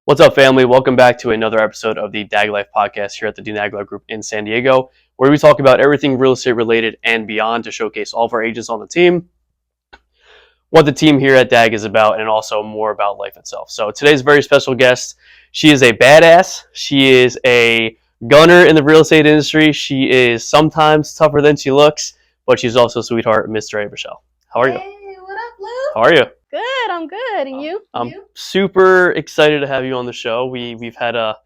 What's up, family? Welcome back to another episode of the DAG Life podcast here at the DNAGLA Group in San Diego, where we talk about everything real estate related and beyond to showcase all of our agents on the team, what the team here at DAG is about, and also more about life itself. So today's very special guest, she is a badass. She is a gunner in the real estate industry. She is sometimes tougher than she looks, but she's also a sweetheart, Miss Drea Michelle. How are you? Hey, what up, Lou? How are you? Good, I'm good. And you? I'm super excited to have you on the show. We've had a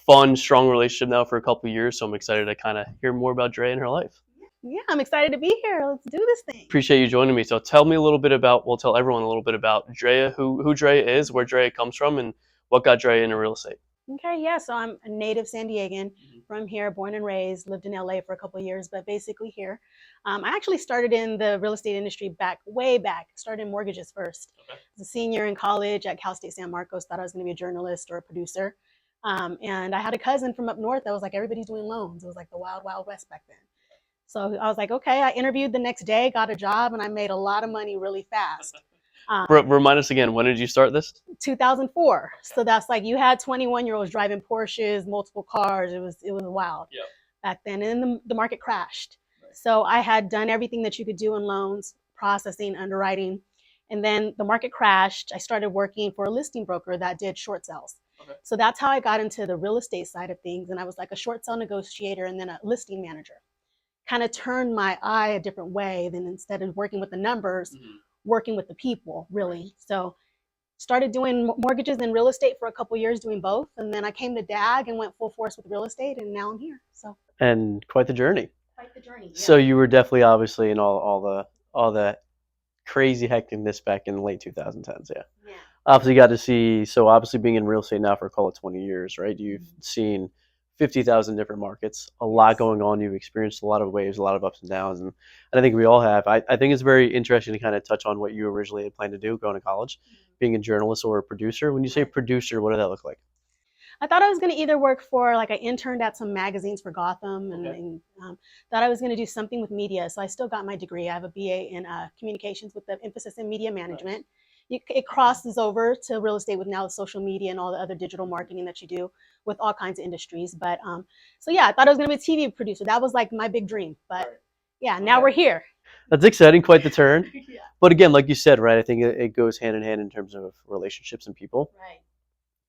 fun, strong relationship now for a couple of years, so I'm excited to kind of hear more about Drea and her life. Yeah, I'm excited to be here. Let's do this thing. Appreciate you joining me. So tell me a little bit about, well, tell everyone a little bit about Drea, who Drea is, where Drea comes from, and what got Drea into real estate. Okay, yeah, so I'm a native San Diegan from here, born and raised, lived in LA for a couple of years, but basically here. I actually started in the real estate industry way back, started in mortgages first. Okay. As a senior in college at Cal State San Marcos, thought I was going to be a journalist or a producer. And I had a cousin from up north that was like, everybody's doing loans. It was like the wild, wild west back then. So I was like, okay, I interviewed the next day, got a job, and I made a lot of money really fast. Remind us again, when did you start this? 2004. So that's like you had 21-year-olds driving Porsches, multiple cars. It was wild back then. And then the market crashed. Right. So I had done everything that you could do in loans, processing, underwriting. And then the market crashed. I started working for a listing broker that did short sales. Okay. So that's how I got into the real estate side of things. And I was like a short sale negotiator and then a listing manager. Kind of turned my eye a different way than instead of working with the numbers, working with the people, really. So started doing mortgages and real estate for a couple years, doing both. And then I came to DAG and went full force with real estate, and now I'm here. So And quite the journey. Quite the journey. Yeah. So you were definitely obviously in all the crazy hecticness back in the late 2010s, yeah. Obviously got to see, so obviously being in real estate now for call it 20 years, right? You've seen 50,000 different markets, a lot going on. You've experienced a lot of waves, a lot of ups and downs, and I think we all have. I think it's very interesting to kind of touch on what you originally had planned to do going to college, being a journalist or a producer. When you say producer, what did that look like? I thought I was going to either work for, like I interned at some magazines for Gotham and thought I was going to do something with media. So I still got my degree. I have a BA in communications with the emphasis in media management. Right. It crosses over to real estate with now the social media and all the other digital marketing that you do with all kinds of industries. But so yeah, I thought I was going to be a TV producer. That was like my big dream. But yeah, now we're here. That's exciting, quite the turn. Yeah. But again, like you said, right, I think it goes hand in hand in terms of relationships and people. Right.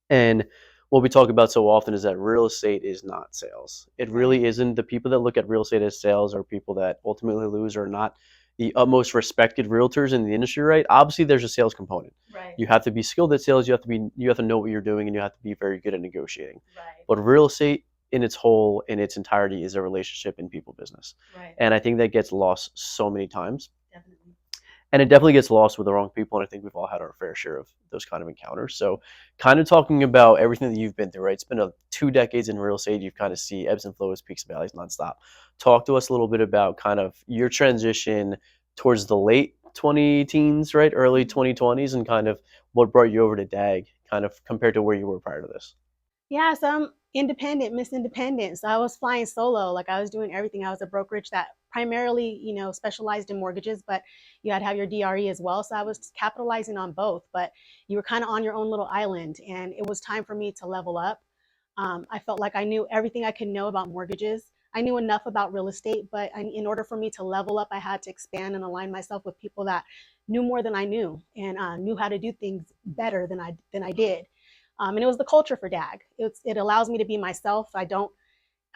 And what we talk about so often is that real estate is not sales. It really isn't. The people that look at real estate as sales are people that ultimately lose or not the utmost respected realtors in the industry, right? Obviously, there's a sales component. Right. You have to be skilled at sales. You have to know what you're doing, and you have to be very good at negotiating. Right. But real estate, in its whole, in its entirety, is a relationship and people business. Right. And I think that gets lost so many times. Definitely. And it definitely gets lost with the wrong people, and I think we've all had our fair share of those kind of encounters. So kind of talking about everything that you've been through, right? It's been 2 decades in real estate. You've kind of see ebbs and flows, peaks and valleys nonstop. Talk to us a little bit about kind of your transition towards the late 20-teens, right? Early 2020s, and kind of what brought you over to DAG, kind of compared to where you were prior to this. Yeah, so I'm independent, Miss Independent. So I was flying solo. Like I was doing everything. I was a brokerage that primarily, specialized in mortgages, but you had to have your DRE as well. So I was capitalizing on both, but you were kind of on your own little island, and it was time for me to level up. I felt like I knew everything I could know about mortgages. I knew enough about real estate, but in order for me to level up, I had to expand and align myself with people that knew more than I knew and knew how to do things better than I did. And it was the culture for DAG. It allows me to be myself.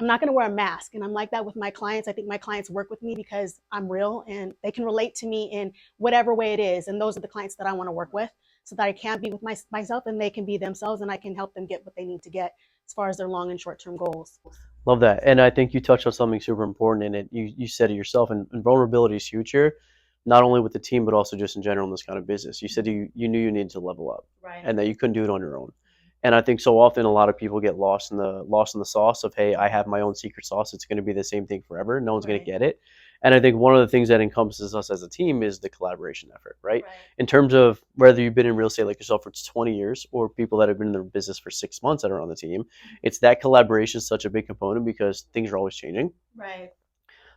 I'm not going to wear a mask. And I'm like that with my clients. I think my clients work with me because I'm real and they can relate to me in whatever way it is. And those are the clients that I want to work with so that I can be with myself and they can be themselves and I can help them get what they need to get as far as their long and short-term goals. Love that. And I think you touched on something super important in it. You said it yourself, and vulnerability is huge here, not only with the team, but also just in general in this kind of business. You said you knew you needed to level up, right, and that you couldn't do it on your own. And I think so often a lot of people get lost in the sauce of, hey, I have my own secret sauce. It's going to be the same thing forever. No one's going to get it. And I think one of the things that encompasses us as a team is the collaboration effort, right? In terms of whether you've been in real estate like yourself for 20 years or people that have been in the business for 6 months that are on the team, it's that collaboration is such a big component because things are always changing. Right.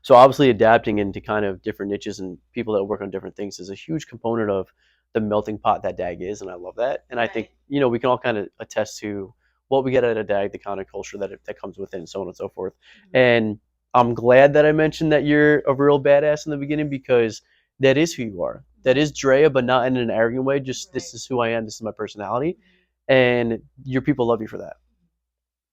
So obviously adapting into kind of different niches and people that work on different things is a huge component of the melting pot that DAG is, and I love that. And I think we can all kind of attest to what we get out of DAG, the kind of culture that comes within, so on and so forth. And I'm glad that I mentioned that you're a real badass in the beginning, because that is who you are. That is Drea, but not in an arrogant way. Just this is who I am. This is my personality, and your people love you for that,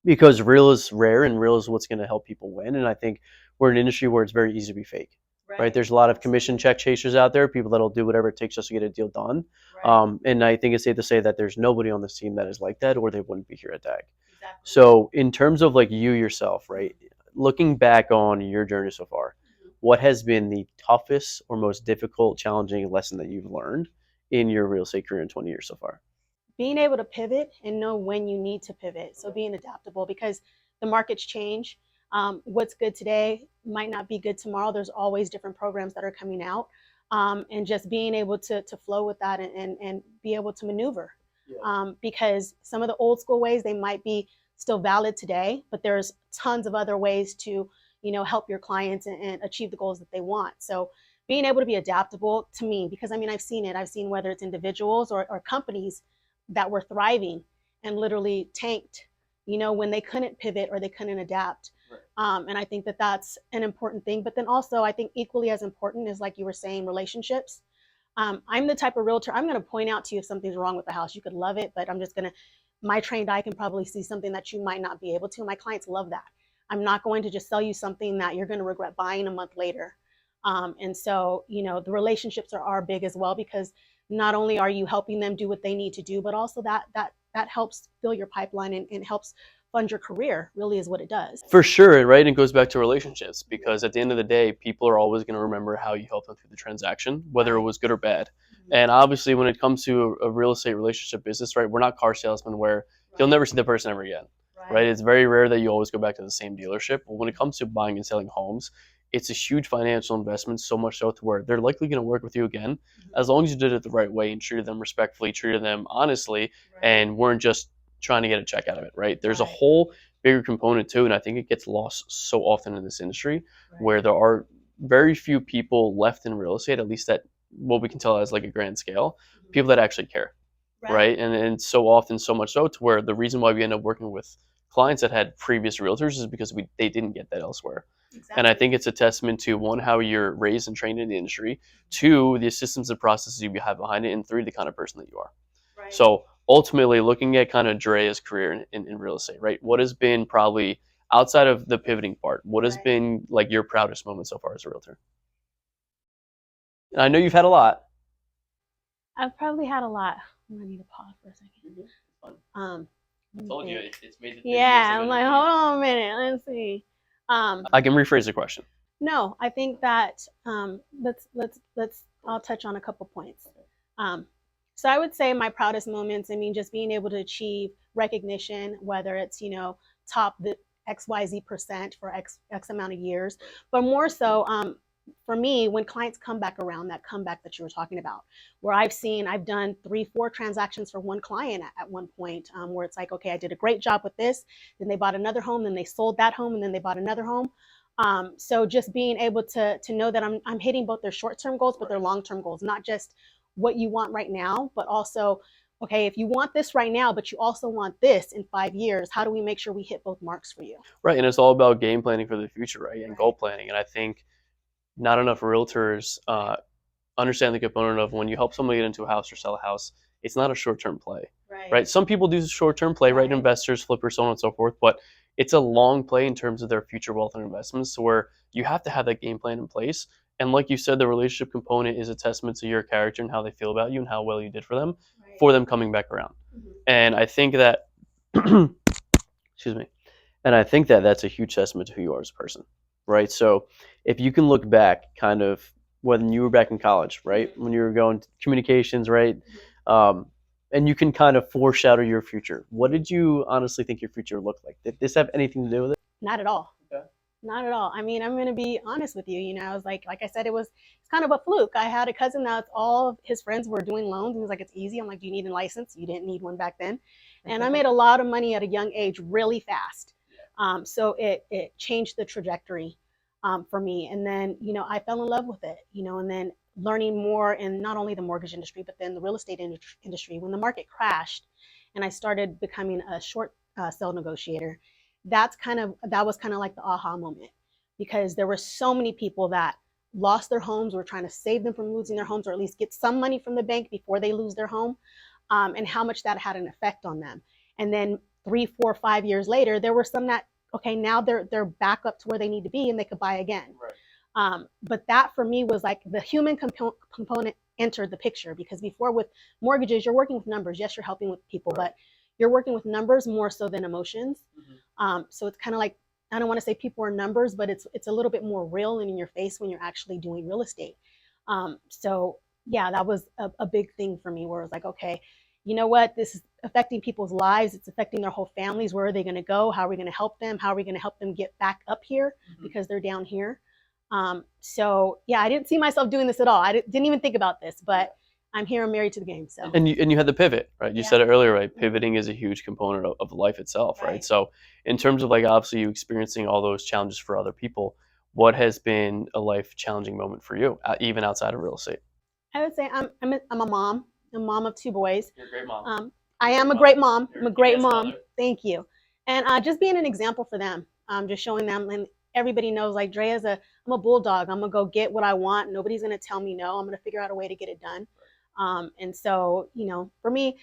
because real is rare and real is what's going to help people win. And I think we're in an industry where it's very easy to be fake. Right? There's a lot of commission check chasers out there, people that'll do whatever it takes just to get a deal done. And I think it's safe to say that there's nobody on this team that is like that, or they wouldn't be here at DAG. So in terms of like you yourself, right, looking back on your journey so far, what has been the toughest or most difficult, challenging lesson that you've learned in your real estate career in 20 years so far? Being able to pivot and know when you need to pivot. So being adaptable, because the markets change. What's good today might not be good tomorrow. There's always different programs that are coming out. And just being able to flow with that and be able to maneuver. Because some of the old school ways, they might be still valid today, but there's tons of other ways to, help your clients and achieve the goals that they want. So being able to be adaptable, to me, because I mean, I've seen it. I've seen whether it's individuals or companies that were thriving and literally tanked, when they couldn't pivot or they couldn't adapt. And I think that that's an important thing. But then also, I think equally as important is, like you were saying, relationships. I'm the type of realtor, I'm going to point out to you if something's wrong with the house. You could love it, but I'm just going to, my trained eye can probably see something that you might not be able to. My clients love that. I'm not going to just sell you something that you're going to regret buying a month later. And so, the relationships are big as well, because not only are you helping them do what they need to do, but also that helps fill your pipeline and helps fund your career, really is what it does. For sure, right? It goes back to relationships, because at the end of the day, people are always going to remember how you helped them through the transaction, whether it was good or bad. And obviously, when it comes to a real estate relationship business, right, we're not car salesmen where you'll never see the person ever again, right? It's very rare that you always go back to the same dealership. But when it comes to buying and selling homes, it's a huge financial investment, so much so to where they're likely going to work with you again, as long as you did it the right way and treated them respectfully, treated them honestly, and weren't just trying to get a check out of it, right? There's a whole bigger component too, and I think it gets lost so often in this industry, where there are very few people left in real estate, at least at what we can tell as like a grand scale, people that actually care, right? And so often, so much so to where the reason why we end up working with clients that had previous realtors is because they didn't get that elsewhere. And I think it's a testament to, one, how you're raised and trained in the industry, two, the systems and processes you have behind it, and three, the kind of person that you are. So ultimately, looking at kind of Drea's career in real estate, right? What has been probably, outside of the pivoting part, what has been like your proudest moment so far as a realtor? And I know you've had a lot. I've probably had a lot. I'm gonna need to pause for a second. I told you it's made it. Yeah, I'm like, hold on a minute. Let's see. I can rephrase the question. No, I think that let's I'll touch on a couple points. So I would say my proudest moments, I mean, just being able to achieve recognition, whether it's, top the XYZ% for X amount of years, but more so, for me, when clients come back around, that comeback that you were talking about, where I've done 3-4 transactions for one client at one point, where it's like, okay, I did a great job with this, then they bought another home, then they sold that home, and then they bought another home. So just being able to know that I'm hitting both their short-term goals, but their long-term goals, not just what you want right now, but also, okay, if you want this right now, but you also want this in 5 years, how do we make sure we hit both marks for you? Right, and it's all about game planning for the future, right, and goal planning. And I think not enough realtors understand the component of, when you help somebody get into a house or sell a house, it's not a short-term play, right? Some people do short-term play, right? Investors, flippers, so on and so forth, but it's a long play in terms of their future wealth and investments, so where you have to have that game plan in place. And like you said, the relationship component is a testament to your character and how they feel about you and how well you did for them coming back around. And I think that, excuse me, and I think that that's a huge testament to who you are as a person, right? So if you can look back, kind of when you were back in college, right, when you were going to communications, right, and you can kind of foreshadow your future, what did you honestly think your future looked like? Did this have anything to do with it? Not at all. Okay. Not at all. I mean, I'm going to be honest with you. I was like I said, it's kind of a fluke. I had a cousin that all of his friends were doing loans. He was like, it's easy. I'm like, do you need a license? You didn't need one back then. And I made a lot of money at a young age really fast. So it changed the trajectory for me. And then, I fell in love with it, and then learning more in not only the mortgage industry, but then the real estate industry. When the market crashed and I started becoming a short sale negotiator, that was kind of like the aha moment, because there were so many people that lost their homes, were trying to save them from losing their homes, or at least get some money from the bank before they lose their home, and how much that had an effect on them. And then 3, 4, 5 years later, there were some that, okay, now they're back up to where they need to be and they could buy again. Right. But that for me was like the human component entered the picture, because before with mortgages, you're working with numbers. Yes, you're helping with people, right, but you're working with numbers more so than emotions. So it's kind of like, I don't want to say people are numbers, but it's a little bit more real and in your face when you're actually doing real estate. So yeah, that was a big thing for me, where it was like, okay, you know what, this is affecting people's lives, it's affecting their whole families. Where are they going to go? How are we going to help them? How are we going to help them get back up here, because they're down here? So yeah, I didn't see myself doing this at all. I didn't even think about this, but I'm here. I'm married to the game. So And you had the pivot, right? You said it earlier, right? Pivoting is a huge component of life itself, right? So in terms of like obviously you experiencing all those challenges for other people, what has been a life challenging moment for you, even outside of real estate? I would say I'm a mom. I'm a mom of 2 boys. You're a great mom. I am a great mom. I'm a great mom. Thank you. And just being an example for them, just showing them, and everybody knows like I'm a bulldog. I'm gonna go get what I want. Nobody's gonna tell me no. I'm gonna figure out a way to get it done. And so, for me,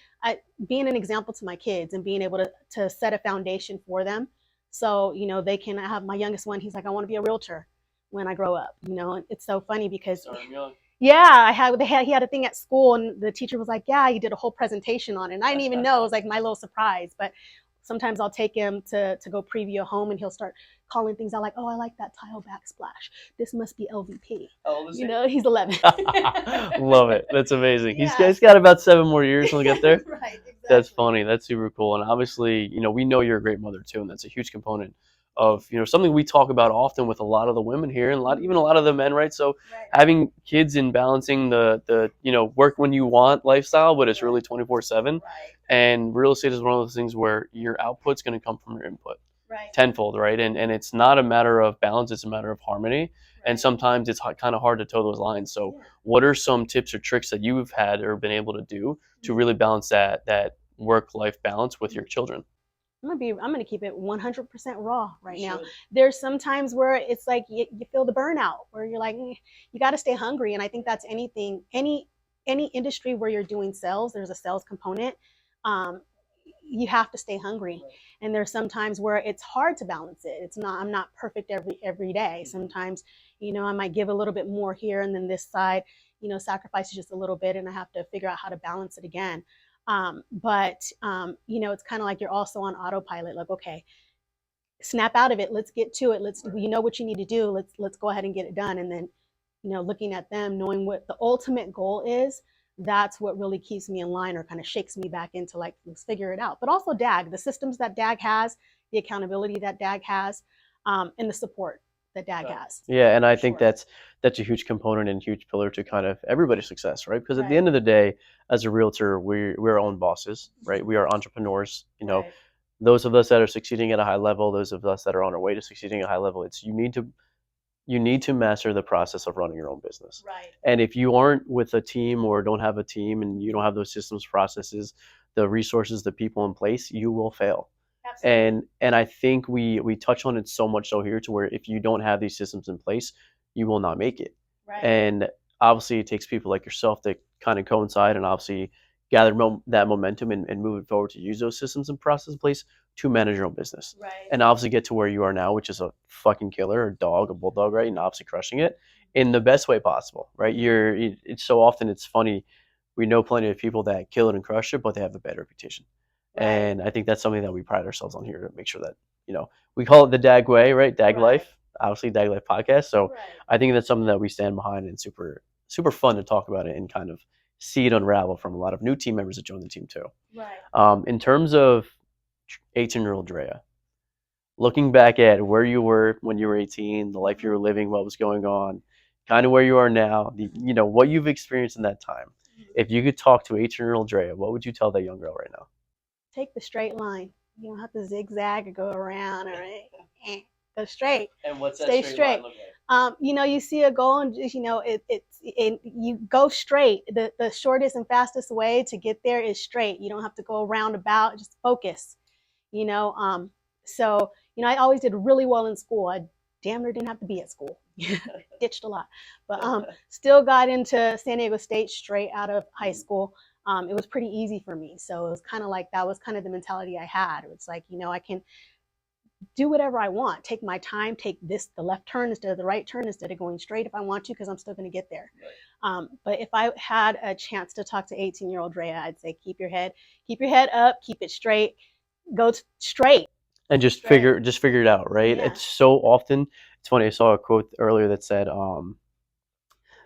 being an example to my kids and being able to set a foundation for them, so they can have. My youngest one, he's like, I want to be a realtor when I grow up. And it's so funny because yeah, he had a thing at school, and the teacher was like, yeah, he did a whole presentation on it. And I didn't even know. It was like my little surprise. But sometimes I'll take him to go preview a home, and he'll start calling things out like, oh, I like that tile backsplash. This must be LVP. How old is he? He's 11. Love it. That's amazing. Yeah. He's got about 7 more years when we get there. Right, exactly. That's funny. That's super cool. And obviously, we know you're a great mother too, and that's a huge component of something we talk about often with a lot of the women here, and even a lot of the men, right? So having kids and balancing the work when you want lifestyle, but it's really 24/7. And real estate is one of those things where your output's going to come from your input. Tenfold, right? And it's not a matter of balance, it's a matter of harmony. And sometimes it's kind of hard to toe those lines. So what are some tips or tricks that you've had or been able to do to really balance that work-life balance with your children? I'm gonna keep it 100% raw right now. There's some times where it's like you feel the burnout, where you're like, you got to stay hungry. And I think that's any industry where you're doing sales, there's a sales component. Um, you have to stay hungry. And there's some times where it's hard to balance it. I'm not perfect every day. Sometimes, I might give a little bit more here, and then this side, sacrifices just a little bit, and I have to figure out how to balance it again. But it's kind of like you're also on autopilot. Like, okay, snap out of it. Let's get to it. You know what you need to do. Let's go ahead and get it done. And then, looking at them, knowing what the ultimate goal is, that's what really keeps me in line, or kind of shakes me back into like, let's figure it out. But also DAG, the systems that DAG has, the accountability that DAG has, and the support that DAG has. Yeah, and I think that's a huge component and huge pillar to kind of everybody's success, right? Because at the end of the day, as a realtor, we're our own bosses, right? We are entrepreneurs. Those of us that are succeeding at a high level, those of us that are on our way to succeeding at a high level, it's you need to master the process of running your own business. And if you aren't with a team or don't have a team, and you don't have those systems, processes, the resources, the people in place, you will fail. Absolutely. And I think we touch on it so much so here, to where if you don't have these systems in place, you will not make it. And obviously it takes people like yourself that kind of coincide and obviously gather that momentum and move it forward to use those systems and processes in place to manage your own business. And obviously get to where you are now, which is a fucking killer, a dog, a bulldog, right? And obviously crushing it in the best way possible, right? It's so often, it's funny, we know plenty of people that kill it and crush it, but they have a bad reputation. And I think that's something that we pride ourselves on here, to make sure that, we call it the DAG way, right? DAG life, obviously DAG life podcast. So I think that's something that we stand behind, and super, super fun to talk about it and kind of see it unravel from a lot of new team members that join the team too. In terms of 18-year-old Drea, looking back at where you were when you were 18, the life you were living, what was going on, kind of where you are now, what you've experienced in that time. If you could talk to 18-year-old Drea, what would you tell that young girl right now? Take the straight line. You don't have to zigzag or go around, or go straight. And what's that Stay straight straight. line look You see a goal and just, you go straight. The shortest and fastest way to get there is straight. You don't have to go roundabout, just focus, you know. So, I always did really well in school. I damn near didn't have to be at school. Ditched a lot, but still got into San Diego State straight out of high school. It was pretty easy for me. So it was kind of like, that was kind of the mentality I had. It's like, I can do whatever I want, take my time, take the left turn instead of the right turn, instead of going straight if I want to, because I'm still going to get there. Right. But if I had a chance to talk to 18-year-old Drea, I'd say keep your head up, keep it straight, go straight, and just figure it out, right? Yeah. It's so often, it's funny, I saw a quote earlier that said,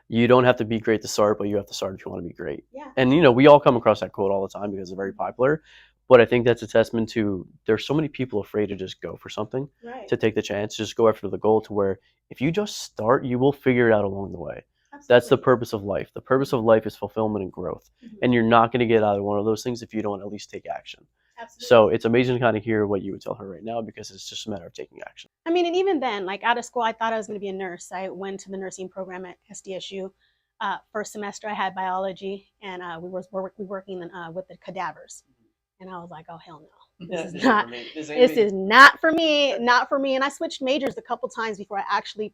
you don't have to be great to start, but you have to start if you want to be great. Yeah. And we all come across that quote all the time because it's very popular. But I think that's a testament to, there's so many people afraid to just go for something, right, to take the chance, just go after the goal, to where if you just start, you will figure it out along the way. Absolutely. That's the purpose of life. The purpose of life is fulfillment and growth. Mm-hmm. And you're not going to get either one of those things if you don't at least take action. Absolutely. So it's amazing to kind of hear what you would tell her right now, because it's just a matter of taking action. I mean, and even then, like out of school, I thought I was going to be a nurse. I went to the nursing program at SDSU. First semester, I had biology, and we were working with the cadavers. And I was like, oh, hell no. This is not for me, not for me. And I switched majors a couple times before I actually,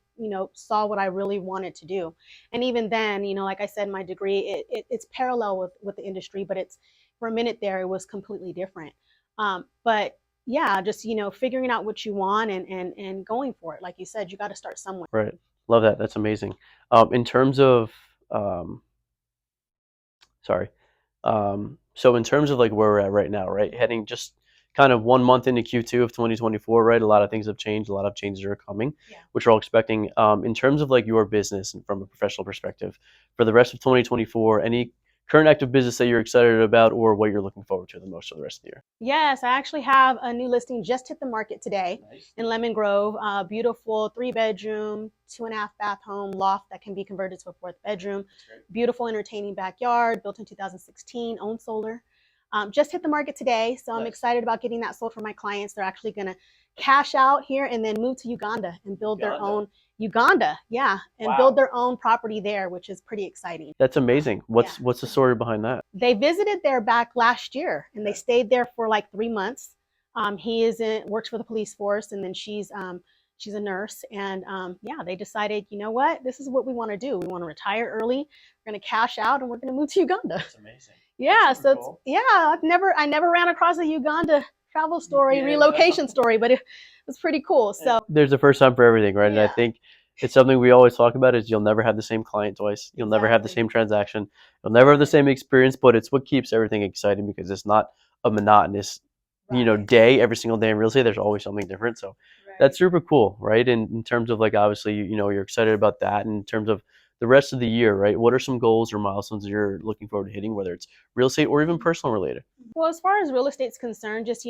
saw what I really wanted to do. And even then, like I said, my degree, it's parallel with the industry, but it's, for a minute there, it was completely different. But yeah, just, figuring out what you want and going for it. Like you said, you got to start somewhere. Right. Love that. That's amazing. In terms of, so in terms of like where we're at right now, right, heading just kind of 1 month into Q2 of 2024, right, a lot of things have changed, a lot of changes are coming, yeah, which we're all expecting. In terms of like your business and from a professional perspective, for the rest of 2024, any current active business that you're excited about, or what you're looking forward to the most for the rest of the year? Yes, I actually have a new listing just hit the market today. Nice. In Lemon Grove. Beautiful 3-bedroom, 2.5-bath home loft that can be converted to a 4th bedroom. Beautiful, entertaining backyard, built in 2016, owned solar. Just hit the market today, so I'm excited about getting that sold for my clients. They're actually going to cash out here and then move to Uganda and build their own build their own property there, which is pretty exciting. That's amazing. What's the story behind that? They visited there back last year, and they stayed there for like 3 months. He works for the police force, and then she's a nurse, and they decided, you know what, this is what we want to do. We want to retire early. We're going to cash out, and we're going to move to Uganda. That's amazing. Yeah, so cool. I never ran across a Uganda travel story, relocation story, but it was pretty cool. So there's a first time for everything, right? Yeah. And I think it's something we always talk about, is you'll never have the same client twice. You'll never have the same transaction. You'll never have the same experience, but it's what keeps everything exciting, because it's not a monotonous, day every single day in real estate. There's always something different. So that's super cool, right? And in terms of like, obviously, you're excited about that. And in terms of the rest of the year, right? What are some goals or milestones that you're looking forward to hitting, whether it's real estate or even personal related? Well, as far as real estate's concerned, just,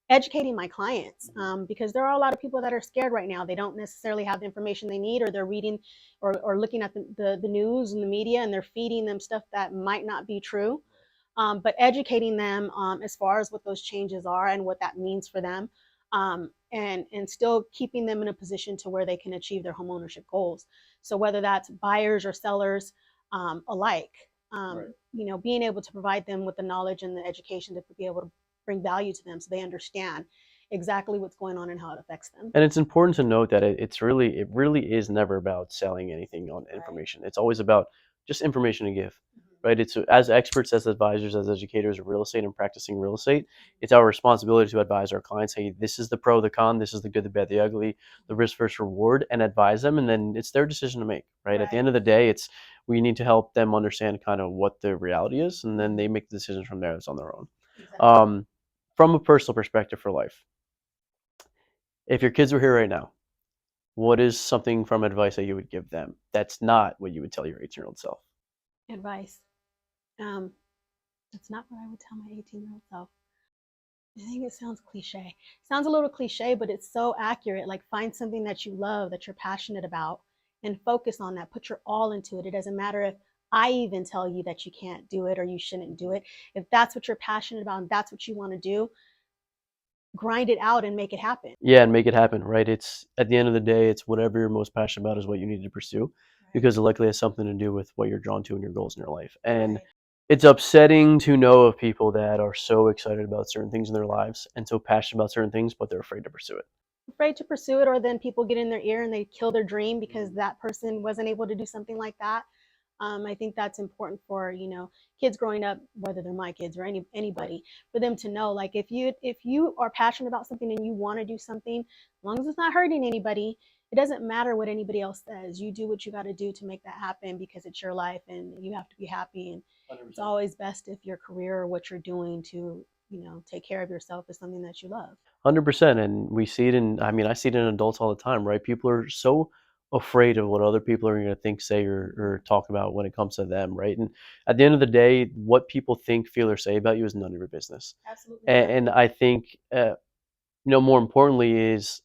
educating my clients, because there are a lot of people that are scared right now. They don't necessarily have the information they need, or they're reading or looking at the news and the media, and they're feeding them stuff that might not be true. But educating them as far as what those changes are and what that means for them, and still keeping them in a position to where they can achieve their homeownership goals. So whether that's buyers or sellers alike, being able to provide them with the knowledge and the education to be able to bring value to them, so they understand exactly what's going on and how it affects them. And it's important to note that it really is never about selling anything on information. It's always about just information to give, right? It's, as experts, as advisors, as educators of real estate and practicing real estate, it's our responsibility to advise our clients, hey, this is the pro, the con, this is the good, the bad, the ugly, the risk versus reward, and advise them. And then it's their decision to make, right? At the end of the day, we need to help them understand kind of what the reality is, and then they make the decisions from there. It's on their own. Exactly. From a personal perspective for life, if your kids were here right now, what is something from advice that you would give them that's not what you would tell your 18-year-old self? Advice. That's not what I would tell my 18-year-old self. I think it sounds cliche. Sounds a little cliche, but it's so accurate. Like, find something that you love, that you're passionate about, and focus on that. Put your all into it. It doesn't matter if I even tell you that you can't do it or you shouldn't do it. If that's what you're passionate about and that's what you want to grind it out and make it happen. Yeah, and make it happen, right? It's at the end of the day, it's whatever you're most passionate about is what you need to pursue because it likely has something to do with what you're drawn to and your goals in your life. And it's upsetting to know of people that are so excited about certain things in their lives and so passionate about certain things, but they're afraid to pursue it. Afraid to pursue it, or then people get in their ear and they kill their dream because that person wasn't able to do something like that. I think that's important for kids growing up, whether they're my kids or anybody, for them to know, like, if you are passionate about something and you want to do something, as long as it's not hurting anybody, it doesn't matter what anybody else says. You do what you got to do to make that happen because it's your life and you have to be happy. And 100%. It's always best if your career or what you're doing to take care of yourself is something that you love. 100%. And we see it in, I mean, I see it in adults all the time, right? People are so afraid of what other people are going to think, say, or talk about when it comes to them, right? And at the end of the day, what people think, feel, or say about you is none of your business. Absolutely. And I think, more importantly, is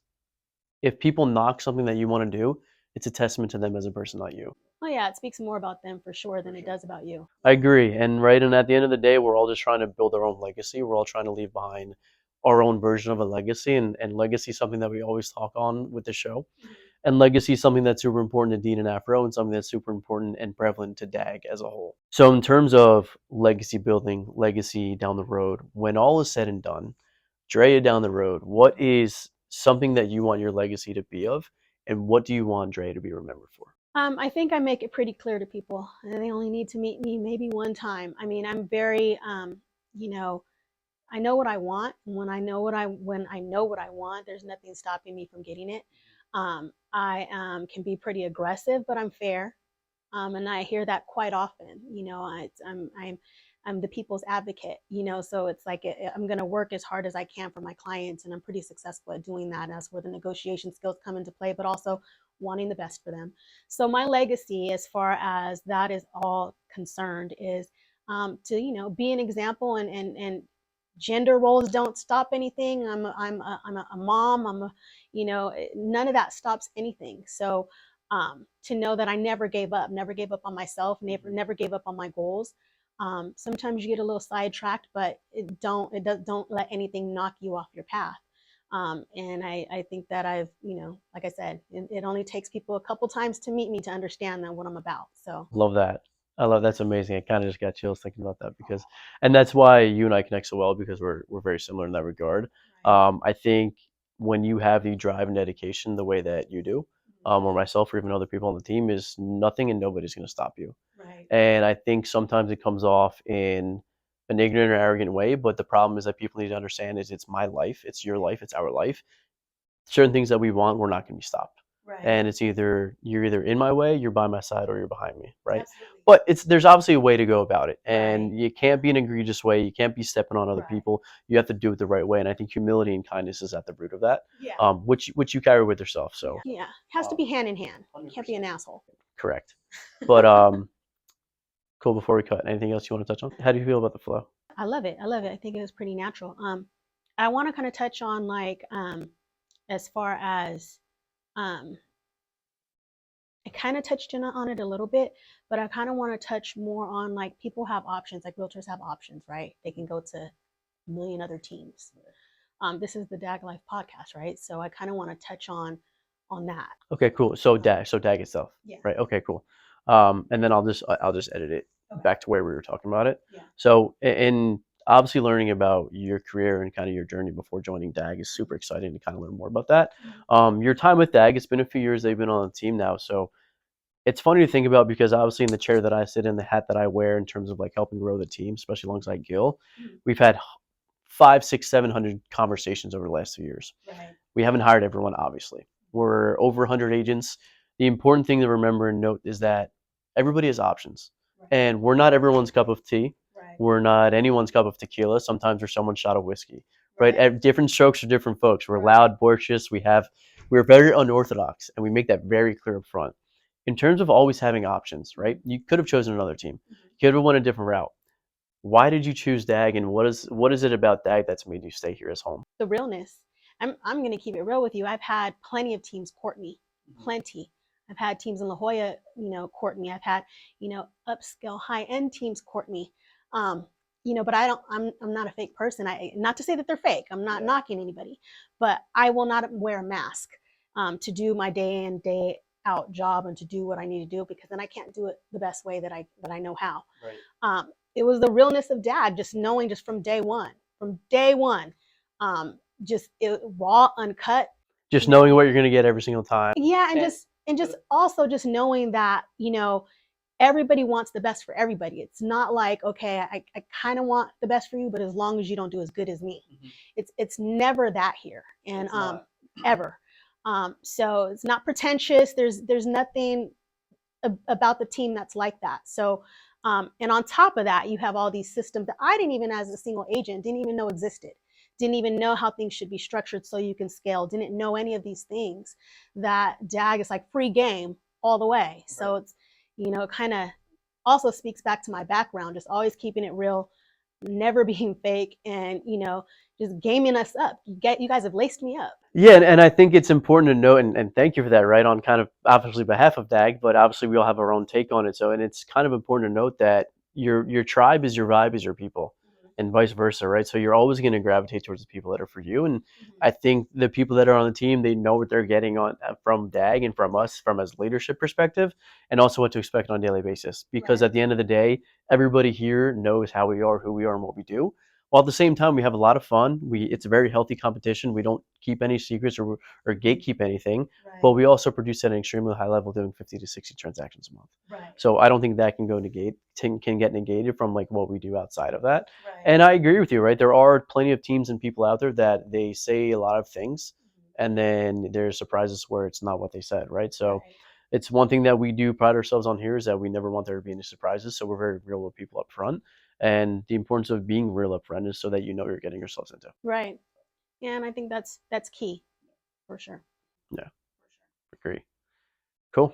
if people knock something that you want to do, it's a testament to them as a person, not you. Oh yeah, it speaks more about them for sure than it does about you. I agree. And right, and at the end of the day, we're all just trying to build our own legacy. We're all trying to leave behind our own version of a legacy, and legacy is something that we always talk on with the show. And legacy is something that's super important to Dean and Afro, and something that's super important and prevalent to DAG as a whole. So in terms of legacy building, legacy down the road, when all is said and done, Drea down the road, what is something that you want your legacy to be of, and what do you want Drea to be remembered for? I think I make it pretty clear to people, and they only need to meet me maybe one time. I mean, I'm very, you know, I know what I want. When I know what I want, there's nothing stopping me from getting it. I can be pretty aggressive, but I'm fair. And I hear that quite often. I'm the people's advocate. So it's like I'm going to work as hard as I can for my clients, and I'm pretty successful at doing that. And that's where the negotiation skills come into play, but also wanting the best for them. So my legacy, as far as that is all concerned, is to be an example, and gender roles don't stop anything. I'm a mom. None of that stops anything. So to know that I never gave up on myself, never gave up on my goals. Sometimes you get a little sidetracked, but don't let anything knock you off your path. And I think that like I said, it only takes people a couple times to meet me to understand that what I'm about. So Love that. I love that's amazing. I kind of just got chills thinking about that because, and that's why you and I connect so well because we're very similar in that regard. I think when you have the drive and dedication the way that you do, or myself or even other people on the team, is nothing and nobody's going to stop you. right. And I think sometimes it comes off in an ignorant or arrogant way, but the problem is that people need to understand is it's my life, it's your life, it's our life. Certain things that we want, we're not going to be stopped. Right. And it's either you're either in my way, you're by my side, or you're behind me, right? Absolutely. But there's obviously a way to go about it, and Right. you can't be an egregious way. You can't be stepping on other Right. people. You have to do it the right way, and I think humility and kindness is at the root of that. Yeah. Which you carry with yourself. So Yeah. It has to be hand in hand. You can't be an asshole. correct. But cool. Before we cut, anything else you want to touch on? How do you feel about the flow? I love it. I love it. I think it was pretty natural. I want to kind of touch on, like, as far as um I kind of touched on it a little bit, but I kind of want to touch more on, like, people have options, like realtors have options, right? They can go to a million other teams. This is the DAG Life podcast, right? So I kind of want to touch on that. Okay, cool. So DAG itself, Yeah. right? Okay, cool. And then I'll just edit it back to where we were talking about it. Yeah. So in obviously learning about your career and kind of your journey before joining DAG is super exciting to kind of learn more about that. Your time with DAG, it's been a few years they've been on the team now, so it's funny to think about because obviously in the chair that I sit in, the hat that I wear in terms of like helping grow the team, especially alongside Gil, we've had 5, 6, 700 conversations over the last 2 years. Right. We haven't hired everyone, obviously. We're over 100 agents. The important thing to remember and note is that everybody has options. Right. And we're not everyone's cup of tea. Right. We're not anyone's cup of tequila. Sometimes we're someone's shot of whiskey. Right? Different strokes for different folks. We're loud, boisterous. We're very unorthodox, and we make that very clear up front. In terms of always having options, right? You could have chosen another team. You could have went a different route. Why did you choose DAG, and what is it about DAG that's made you stay here as home? The realness. I'm going to keep it real with you. I've had plenty of teams court me, plenty. I've had teams in La Jolla, court me. I've had, upscale high end teams court me. but I'm not a fake person. Not to say that they're fake. I'm not knocking anybody, but I will not wear a mask to do my day in day out job and to do what I need to do, because then I can't do it the best way that I know how. Right. It was the realness of dad, just knowing just from day one, just raw, uncut. Just knowing what you're going to get every single time. Yeah, and just also just knowing that everybody wants the best for everybody. It's not like, okay, I kind of want the best for you, but as long as you don't do as good as me. Mm-hmm. It's never that here, and ever. So it's not pretentious. There's nothing about the team that's like that. So and on top of that, you have all these systems that I didn't even, as a single agent, didn't even know existed. Didn't even know how things should be structured so you can scale. Didn't know any of these things. That DAG is like free game all the way. So it's, kind of also speaks back to my background, just always keeping it real, never being fake, and just gaming us up. You guys have laced me up. Yeah, and I think it's important to note, and thank you for that, right, on kind of obviously behalf of DAG, but obviously we all have our own take on it. So, and it's kind of important to note that your tribe is your vibe is your people, and vice versa, right? So you're always going to gravitate towards the people that are for you. And I think the people that are on the team, they know what they're getting on from DAG and from us, from as leadership perspective, and also what to expect on a daily basis. Because at the end of the day, everybody here knows how we are, who we are, and what we do. While at the same time, we have a lot of fun. It's a very healthy competition. We don't keep any secrets or gatekeep anything, but we also produce at an extremely high level, doing 50 to 60 transactions a month. So I don't think that can get negated from like what we do outside of that. And I agree with you, right? There are plenty of teams and people out there that they say a lot of things, and then there's surprises where it's not what they said, right? So it's one thing that we do pride ourselves on here is that we never want there to be any surprises. So we're very real with people up front. And the importance of being real up front is so that you know what you're getting yourselves into. Right. Yeah, and I think that's key for sure. Yeah, agree. Cool.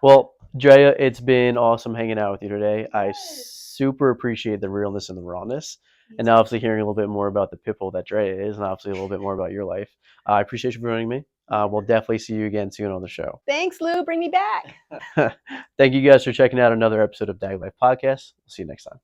Well, Drea, it's been awesome hanging out with you today. I super appreciate the realness and the rawness, and obviously hearing a little bit more about the pitbull that Drea is, and obviously a little bit more about your life. I appreciate you for joining me. We'll definitely see you again soon on the show. Thanks, Lou. Bring me back. Thank you guys for checking out another episode of DAG Life Podcast. We'll see you next time.